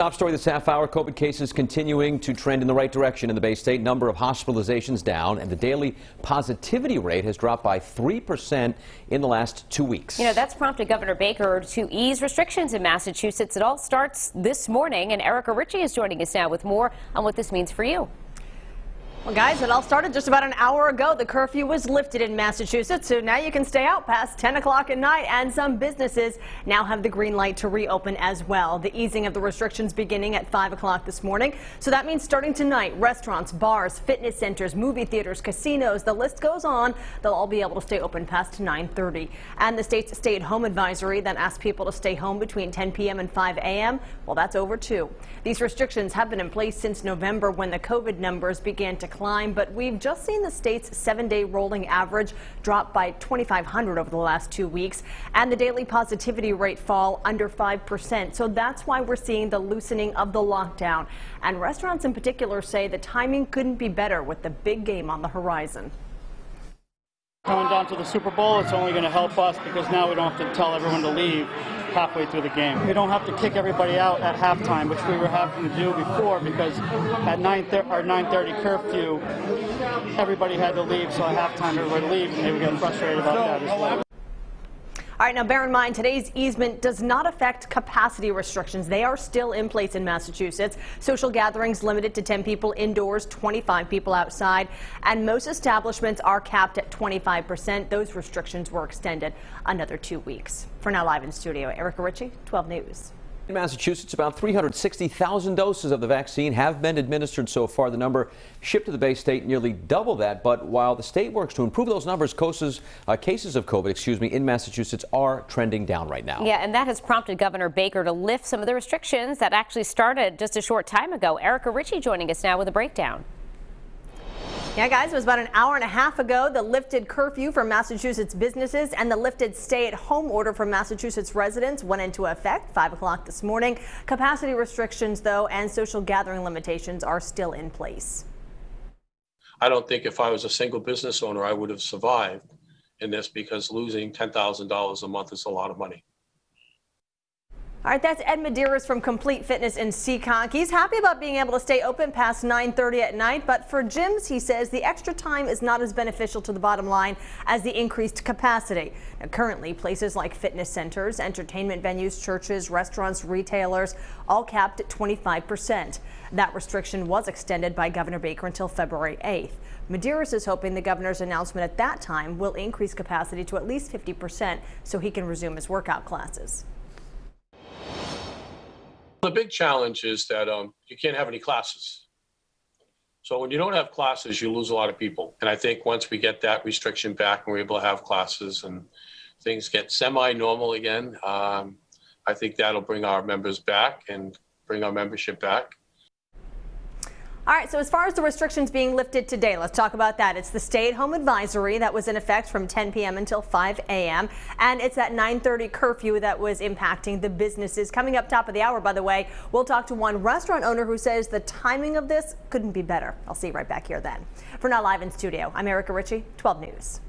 Top story this half hour, COVID cases continuing to trend in the right direction in the Bay State. Number of hospitalizations down, and the daily positivity rate has dropped by 3% in the last 2 weeks. You know, that's prompted Governor Baker to ease restrictions in Massachusetts. It all starts this morning, and Erica Ritchie is joining us now with more on what this means for you. Well, guys, it all started just about an hour ago. The curfew was lifted in Massachusetts, so now you can stay out past 10 o'clock at night, and some businesses now have the green light to reopen as well. The easing of the restrictions beginning at 5 o'clock this morning. So that means starting tonight, restaurants, bars, fitness centers, movie theaters, casinos, the list goes on. They'll all be able to stay open past 9:30. And the state's stay-at-home advisory that asks people to stay home between 10 p.m. and 5 a.m., well, that's over too. These restrictions have been in place since November when the COVID numbers began to climb, but we've just seen the state's 7-day rolling average drop by 2,500 over the last 2 weeks, and the daily positivity rate fall under 5%. So that's why we're seeing the loosening of the lockdown. And restaurants in particular say the timing couldn't be better with the big game on the horizon. Going down to the Super Bowl, it's only going to help us because now we don't have to tell everyone to leave halfway through the game. We don't have to kick everybody out at halftime, which we were having to do before because at our 9:30 curfew, everybody had to leave, so at halftime everybody would leave, and they would get frustrated about that as well. All right, now bear in mind today's easement does not affect capacity restrictions. They are still in place in Massachusetts. Social gatherings limited to 10 people indoors, 25 people outside, and most establishments are capped at 25%. Those restrictions were extended another 2 weeks. For now, live in studio, Erica Ritchie, 12 News. In Massachusetts, about 360,000 doses of the vaccine have been administered so far. The number shipped to the Bay State nearly double that. But while the state works to improve those numbers, cases of COVID, in Massachusetts are trending down right now. Yeah, and that has prompted Governor Baker to lift some of the restrictions that actually started just a short time ago. Erica Ritchie joining us now with a breakdown. Yeah, guys, it was about an hour and a half ago. The lifted curfew for Massachusetts businesses and the lifted stay-at-home order for Massachusetts residents went into effect 5 o'clock this morning. Capacity restrictions, though, and social gathering limitations are still in place. I don't think if I was a single business owner, I would have survived in this because losing $10,000 a month is a lot of money. All right, that's Ed Medeiros from Complete Fitness in Seekonk. He's happy about being able to stay open past 9:30 at night, but for gyms, he says the extra time is not as beneficial to the bottom line as the increased capacity. Now, currently, places like fitness centers, entertainment venues, churches, restaurants, retailers, all capped at 25%. That restriction was extended by Governor Baker until February 8th. Medeiros is hoping the governor's announcement at that time will increase capacity to at least 50% so he can resume his workout classes. The big challenge is that you can't have any classes. So when you don't have classes, you lose a lot of people. And I think once we get that restriction back and we're able to have classes and things get semi-normal again, I think that'll bring our members back and bring our membership back. All right, so as far as the restrictions being lifted today, let's talk about that. It's the stay-at-home advisory that was in effect from 10 p.m. until 5 a.m. And it's that 9:30 curfew that was impacting the businesses. Coming up top of the hour, by the way, we'll talk to one restaurant owner who says the timing of this couldn't be better. I'll see you right back here then. For now, live in studio, I'm Erica Ritchie, 12 News.